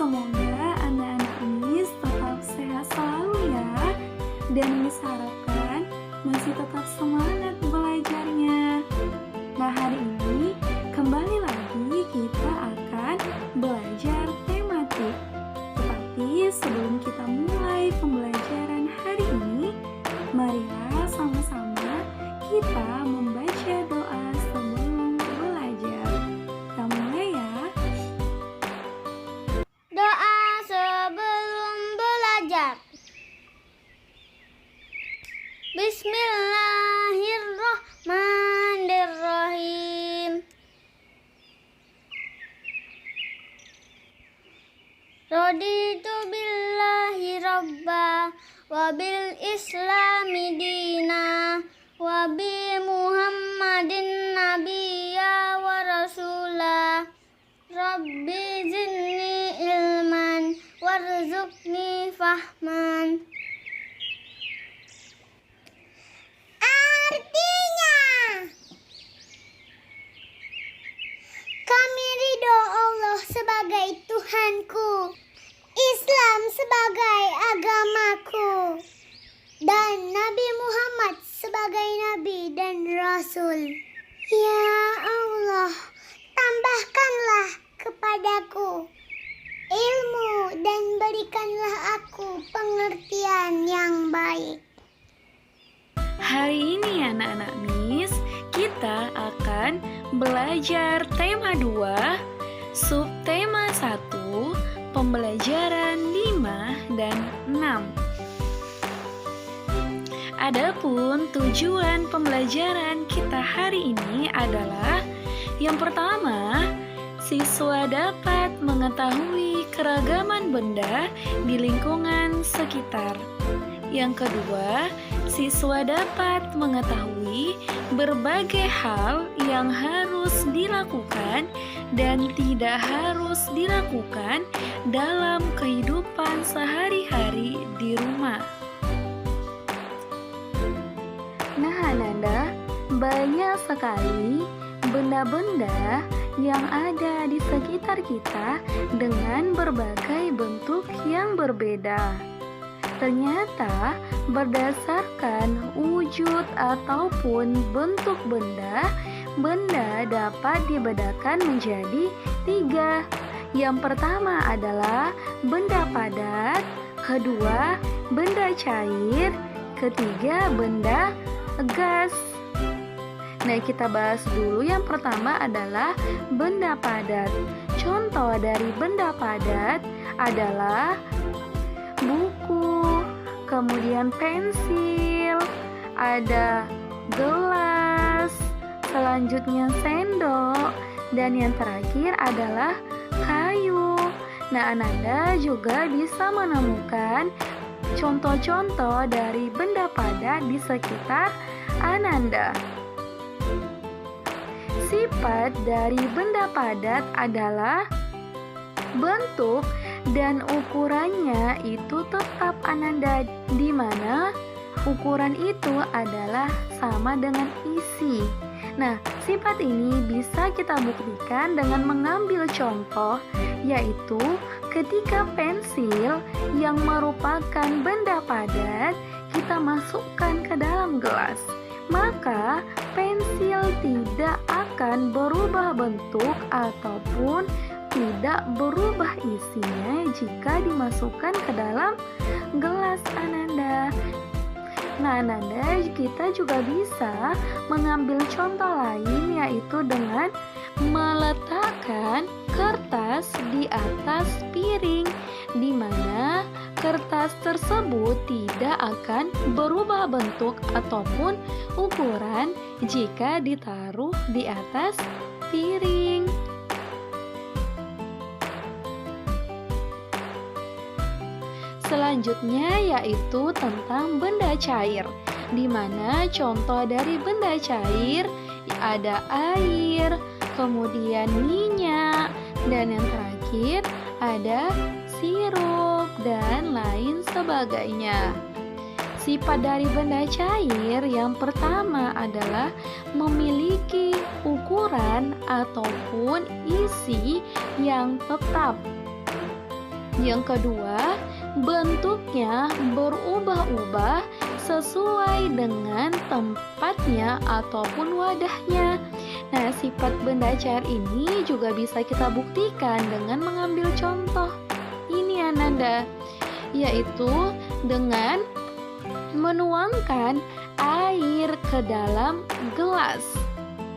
semoga anak-anak Miss tetap sehat selalu ya. Dan Miss harapkan masih tetap semangat belajarnya. Nah, hari ini kembali lagi kita akan belajar tematik. Tetapi sebelum kita mulai pembelajaran hari ini, marilah sama-sama kita membaca doa sebelum belajar. Kita mulai ya. Doa sebelum belajar. Bismillahirrahmanirrahim. Raditu billahi rabba wa bil islami dina wa bi muhammadin nabiyya wa rasula. Rabbi zidni ilman warzuqni fahman. Artinya, kami ridho Allah sebagai Tuhanku, Islam sebagai agamaku, dan Nabi Muhammad sebagai Nabi dan Rasul. Ya Allah, tambahkanlah kepadaku ilmu dan berikanlah aku pengertian yang baik. Hari ini anak-anak Miss, kita akan belajar tema 2, subtema 1, pembelajaran 5 dan 6. Adapun tujuan pembelajaran kita hari ini adalah yang pertama, siswa dapat mengetahui keragaman benda di lingkungan sekitar. Yang kedua, siswa dapat mengetahui berbagai hal yang harus dilakukan dan tidak harus dilakukan dalam kehidupan sehari-hari di rumah. Nah, Ananda, banyak sekali benda-benda yang ada di sekitar kita dengan berbagai bentuk yang berbeda. Ternyata berdasarkan wujud ataupun bentuk benda dapat dibedakan menjadi 3. Yang pertama adalah benda padat, kedua benda cair, ketiga benda gas. Nah, kita bahas dulu. Yang pertama adalah benda padat. Contoh dari benda padat adalah buku, kemudian pensil, ada gelas, selanjutnya sendok, dan yang terakhir adalah kayu. Nah, Ananda juga bisa menemukan contoh-contoh dari benda padat di sekitar Ananda. Sifat dari benda padat adalah bentuk dan ukurannya itu tetap Ananda, di mana ukuran itu adalah sama dengan isi. Nah, sifat ini bisa kita buktikan dengan mengambil contoh, yaitu ketika pensil yang merupakan benda padat kita masukkan ke dalam gelas, maka pensil tidak akan berubah bentuk ataupun tidak berubah isinya jika dimasukkan ke dalam gelas Ananda. Nah, Ananda, kita juga bisa mengambil contoh lain, yaitu dengan meletakkan kertas di atas piring, di mana kertas tersebut tidak akan berubah bentuk ataupun ukuran jika ditaruh di atas piring. Selanjutnya yaitu tentang benda cair, di mana contoh dari benda cair ada air, kemudian minyak, dan yang terakhir ada sirup dan lain sebagainya. Sifat dari benda cair yang pertama adalah memiliki ukuran ataupun isi yang tetap. Yang kedua, bentuknya berubah-ubah sesuai dengan tempatnya ataupun wadahnya. Nah, sifat benda cair ini juga bisa kita buktikan dengan mengambil contoh. Ini Ananda, yaitu dengan menuangkan air ke dalam gelas.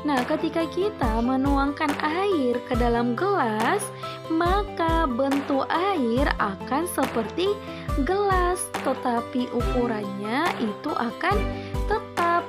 Nah, ketika kita menuangkan air ke dalam gelas, maka bentuk air akan seperti gelas, tetapi ukurannya itu akan tetap.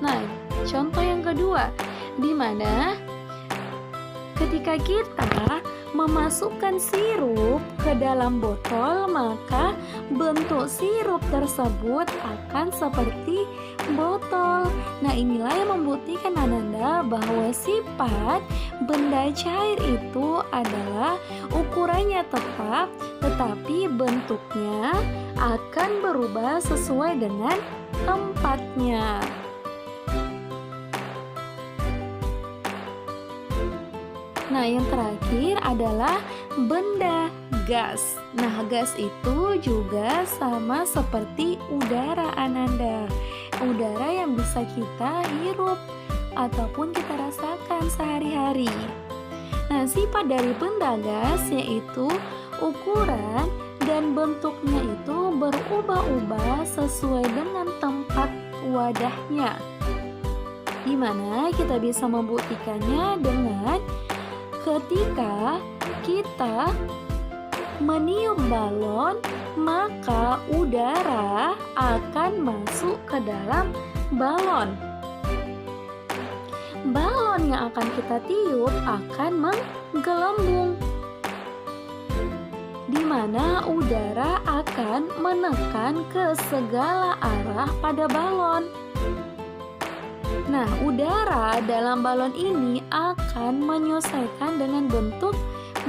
Nah, contoh yang kedua, di mana ketika kita memasukkan sirup ke dalam botol, maka bentuk sirup tersebut akan seperti botol. Nah, inilah yang membuktikan Ananda bahwa sifat benda cair itu adalah ukurannya tetap, tetapi bentuknya akan berubah sesuai dengan tempatnya. Nah, yang terakhir adalah benda gas. Nah, gas itu juga sama seperti udara Ananda. Udara yang bisa kita hirup ataupun kita rasakan sehari-hari. Nah, sifat dari benda gas yaitu ukuran dan bentuknya itu berubah-ubah sesuai dengan tempat wadahnya. Di mana kita bisa membuktikannya dengan ketika kita meniup balon, maka udara akan masuk ke dalam balon. Balon yang akan kita tiup akan menggelembung, di mana udara akan menekan ke segala arah pada balon. Nah, udara dalam balon ini akan menyesuaikan dengan bentuk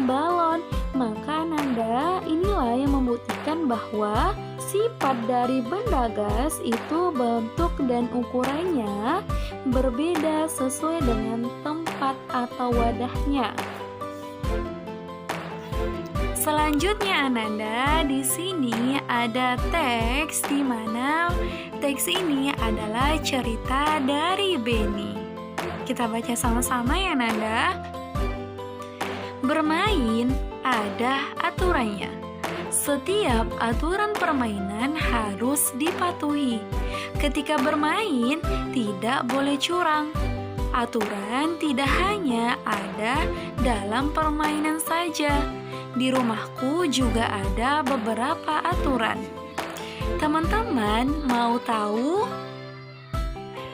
balon. Maka Ananda, inilah yang membuktikan bahwa sifat dari benda gas itu bentuk dan ukurannya berbeda sesuai dengan tempat atau wadahnya. Selanjutnya Ananda, di sini ada teks di mana teks ini adalah cerita dari Beni. Kita baca sama-sama ya Ananda. Bermain ada aturannya. Setiap aturan permainan harus dipatuhi. Ketika bermain tidak boleh curang. Aturan tidak hanya ada dalam permainan saja. Di rumahku juga ada beberapa aturan. Teman-teman mau tahu?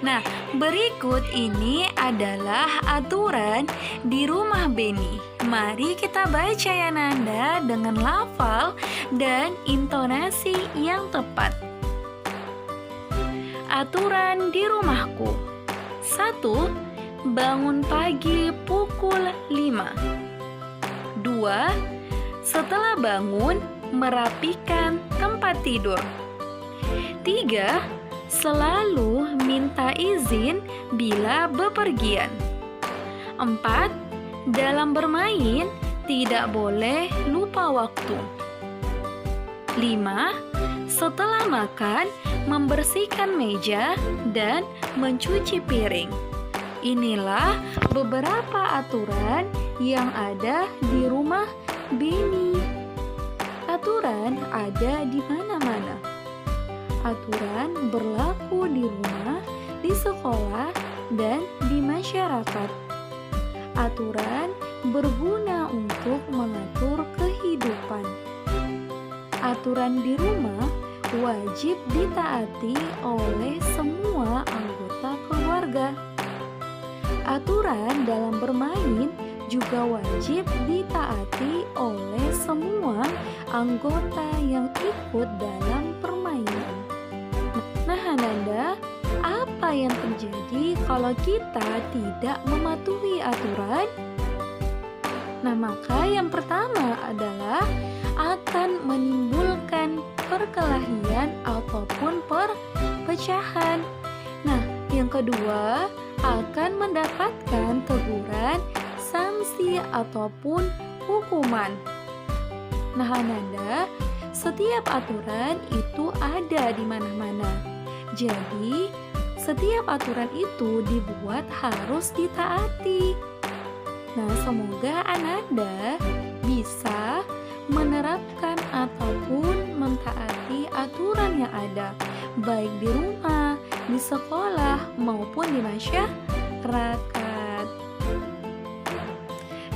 Nah, berikut ini adalah aturan di rumah Beni. Mari kita baca ya Nanda dengan lafal dan intonasi yang tepat. Aturan di rumahku. 1. Bangun pagi pukul 5. 2. Setelah bangun, merapikan tempat tidur. 3. Selalu minta izin bila bepergian. 4. Dalam bermain, tidak boleh lupa waktu. 5. Setelah makan, membersihkan meja dan mencuci piring. Inilah beberapa aturan yang ada di rumah Beni. Aturan ada di mana-mana. Aturan berlaku di rumah, di sekolah, dan di masyarakat. Aturan berguna untuk mengatur kehidupan. Aturan di rumah wajib ditaati oleh semua anggota keluarga. Aturan dalam bermain juga wajib ditaati oleh semua anggota yang ikut dalam permainan. Nah, Ananda, apa yang terjadi kalau kita tidak mematuhi aturan? Nah, maka yang pertama adalah akan menimbulkan perkelahian ataupun perpecahan. Nah, yang kedua akan mendapatkan teguran, sanksi ataupun hukuman. Nah, Ananda, setiap aturan itu ada di mana-mana. Jadi, setiap aturan itu dibuat harus ditaati. Nah, semoga Ananda bisa menerapkan ataupun mentaati aturan yang ada, baik di rumah, di sekolah, maupun di masyarakat.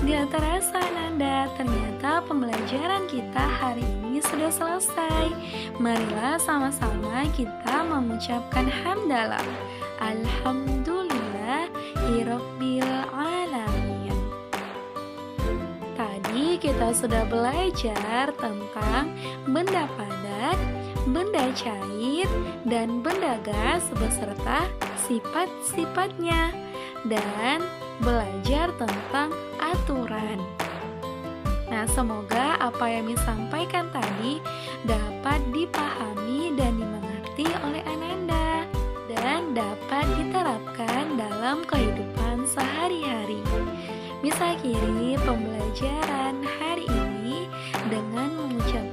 Di terasa Ananda, ternyata pembelajaran kita hari ini sudah selesai. Marilah sama-sama kita mengucapkan hamdalah. Alhamdulillah Rabbil alamin. Tadi kita sudah belajar tentang benda padat, benda cair, dan benda gas beserta sifat-sifatnya, dan belajar tentang aturan. Nah, semoga apa yang disampaikan tadi dapat dipahami dan dimengerti oleh Ananda dan dapat diterapkan dalam kehidupan sehari-hari. Bisa akhiri pembelajaran hari ini dengan mengucapkan